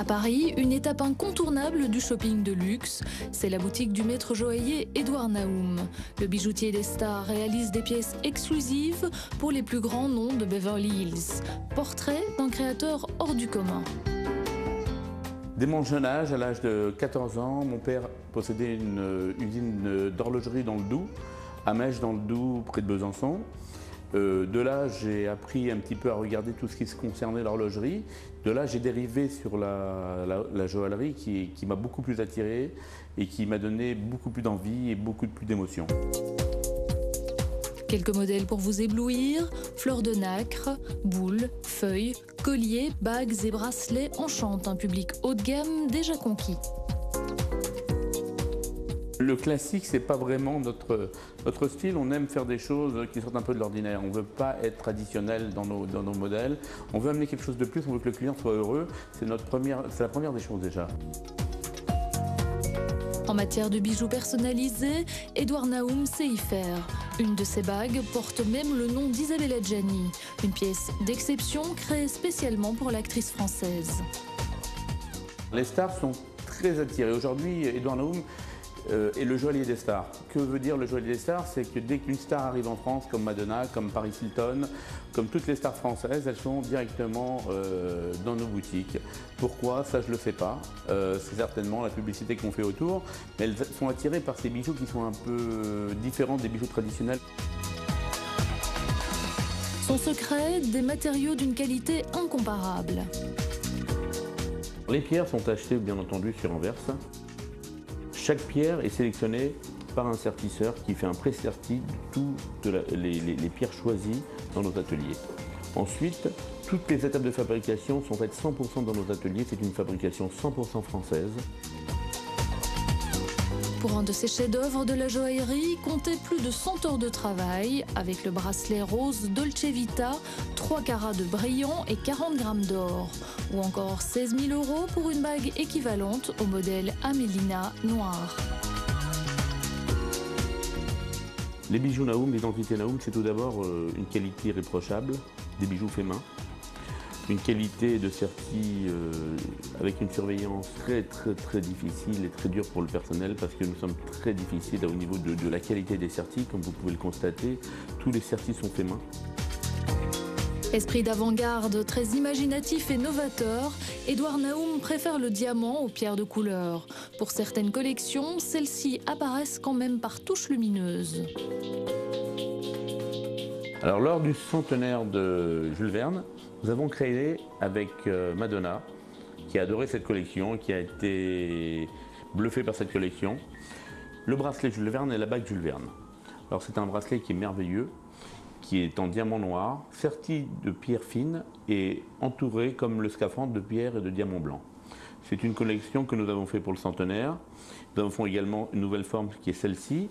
À Paris, une étape incontournable du shopping de luxe, c'est la boutique du maître joaillier Édouard Naoum. Le bijoutier des stars réalise des pièces exclusives pour les plus grands noms de Beverly Hills. Portrait d'un créateur hors du commun. Dès mon jeune âge, à l'âge de 14 ans, mon père possédait une usine d'horlogerie dans le Doubs, à Mèche dans le Doubs, près de Besançon. De là, j'ai appris un petit peu à regarder tout ce qui se concernait l'horlogerie. De là, j'ai dérivé sur la joaillerie qui m'a beaucoup plus attiré et qui m'a donné beaucoup plus d'envie et beaucoup plus d'émotion. Quelques modèles pour vous éblouir, fleurs de nacre, boules, feuilles, colliers, bagues et bracelets enchantent un public haut de gamme déjà conquis. Le classique, c'est pas vraiment notre style. On aime faire des choses qui sortent un peu de l'ordinaire. On ne veut pas être traditionnel dans nos modèles. On veut amener quelque chose de plus, on veut que le client soit heureux. C'est la première des choses déjà. En matière de bijoux personnalisés, Édouard Naoum sait y faire. Une de ses bagues porte même le nom d'Isabelle Adjani, une pièce d'exception créée spécialement pour l'actrice française. Les stars sont très attirées. Aujourd'hui, Édouard Naoum est le joaillier des stars. Que veut dire le joaillier des stars? C'est que dès qu'une star arrive en France, comme Madonna, comme Paris Hilton, comme toutes les stars françaises, elles sont directement dans nos boutiques. Pourquoi? Ça, je ne le sais pas. C'est certainement la publicité qu'on fait autour, mais elles sont attirées par ces bijoux qui sont un peu différents des bijoux traditionnels. Son secret, des matériaux d'une qualité incomparable. Les pierres sont achetées, bien entendu, sur Anvers. Chaque pierre est sélectionnée par un sertisseur qui fait un pré-serti de toutes les pierres choisies dans nos ateliers. Ensuite, toutes les étapes de fabrication sont faites 100% dans nos ateliers. C'est une fabrication 100% française. Pour un de ces chefs-d'œuvre de la joaillerie, comptez plus de 100 heures de travail avec le bracelet rose Dolce Vita, 3 carats de brillant et 40 grammes d'or. Ou encore 16 000 € pour une bague équivalente au modèle Amelina noir. Les bijoux Naoum, l'identité Naoum, c'est tout d'abord une qualité irréprochable, des bijoux faits main. Une qualité de serti avec une surveillance très difficile et très dure pour le personnel parce que nous sommes très difficiles au niveau de la qualité des sertis. Comme vous pouvez le constater, tous les sertis sont faits main. Esprit d'avant-garde très imaginatif et novateur, Édouard Naoum préfère le diamant aux pierres de couleur. Pour certaines collections, celles-ci apparaissent quand même par touches lumineuses. Alors, lors du centenaire de Jules Verne, nous avons créé avec Madonna, qui a adoré cette collection, qui a été bluffée par cette collection, le bracelet Jules Verne et la bague Jules Verne. Alors c'est un bracelet qui est merveilleux, qui est en diamant noir, serti de pierres fines et entouré comme le scaphandre de pierres et de diamants blancs. C'est une collection que nous avons fait pour le centenaire. Nous avons fait également une nouvelle forme qui est celle-ci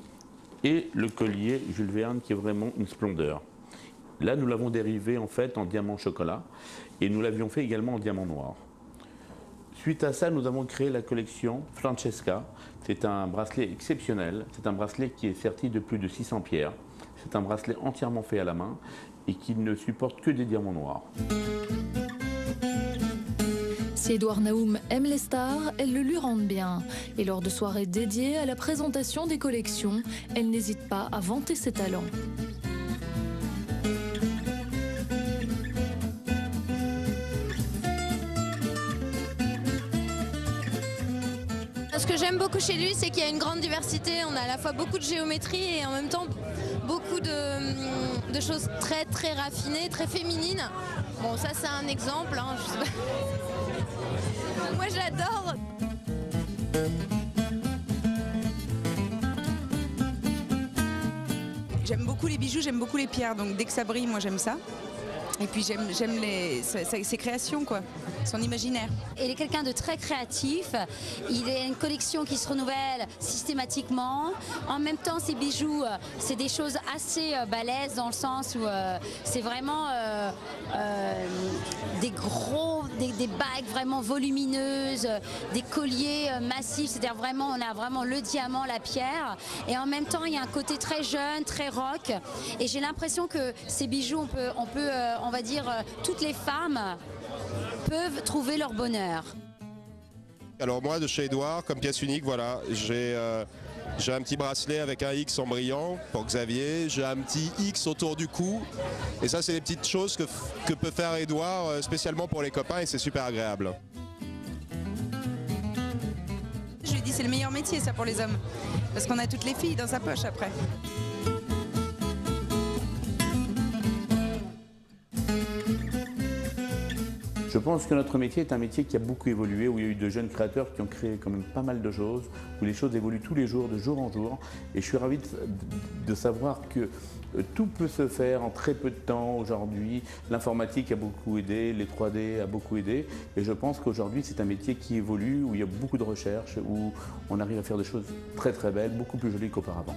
et le collier Jules Verne qui est vraiment une splendeur. Là, nous l'avons dérivé en fait en diamant chocolat et nous l'avions fait également en diamant noir. Suite à ça, nous avons créé la collection Francesca. C'est un bracelet exceptionnel. C'est un bracelet qui est serti de plus de 600 pierres. C'est un bracelet entièrement fait à la main et qui ne supporte que des diamants noirs. Si Édouard Naoum aime les stars, elles le lui rendent bien. Et lors de soirées dédiées à la présentation des collections, elle n'hésite pas à vanter ses talents. Ce que j'aime beaucoup chez lui, c'est qu'il y a une grande diversité. On a à la fois beaucoup de géométrie et en même temps beaucoup de choses très raffinées, très féminines. Bon, ça c'est un exemple, hein, je sais pas. Moi j'adore. J'aime beaucoup les bijoux, j'aime beaucoup les pierres, donc dès que ça brille, moi j'aime ça. Et puis j'aime ses créations, quoi, son imaginaire. Il est quelqu'un de très créatif, il a une collection qui se renouvelle systématiquement. En même temps, ses bijoux, c'est des choses assez balèzes dans le sens où c'est vraiment des bagues vraiment volumineuses, des colliers massifs, c'est-à-dire vraiment, on a vraiment le diamant, la pierre. Et en même temps, il y a un côté très jeune, très rock. Et j'ai l'impression que ces bijoux, on va dire, toutes les femmes peuvent trouver leur bonheur. Alors moi, de chez Edouard, comme pièce unique, voilà, j'ai un petit bracelet avec un X en brillant pour Xavier, j'ai un petit X autour du cou. Et ça, c'est les petites choses que peut faire Edouard spécialement pour les copains et c'est super agréable. Je lui dis c'est le meilleur métier ça pour les hommes. Parce qu'on a toutes les filles dans sa poche après. Je pense que notre métier est un métier qui a beaucoup évolué, où il y a eu de jeunes créateurs qui ont créé quand même pas mal de choses, où les choses évoluent tous les jours, de jour en jour. Et je suis ravi de savoir que tout peut se faire en très peu de temps aujourd'hui. L'informatique a beaucoup aidé, les 3D a beaucoup aidé. Et je pense qu'aujourd'hui, c'est un métier qui évolue, où il y a beaucoup de recherche, où on arrive à faire des choses très très belles, beaucoup plus jolies qu'auparavant.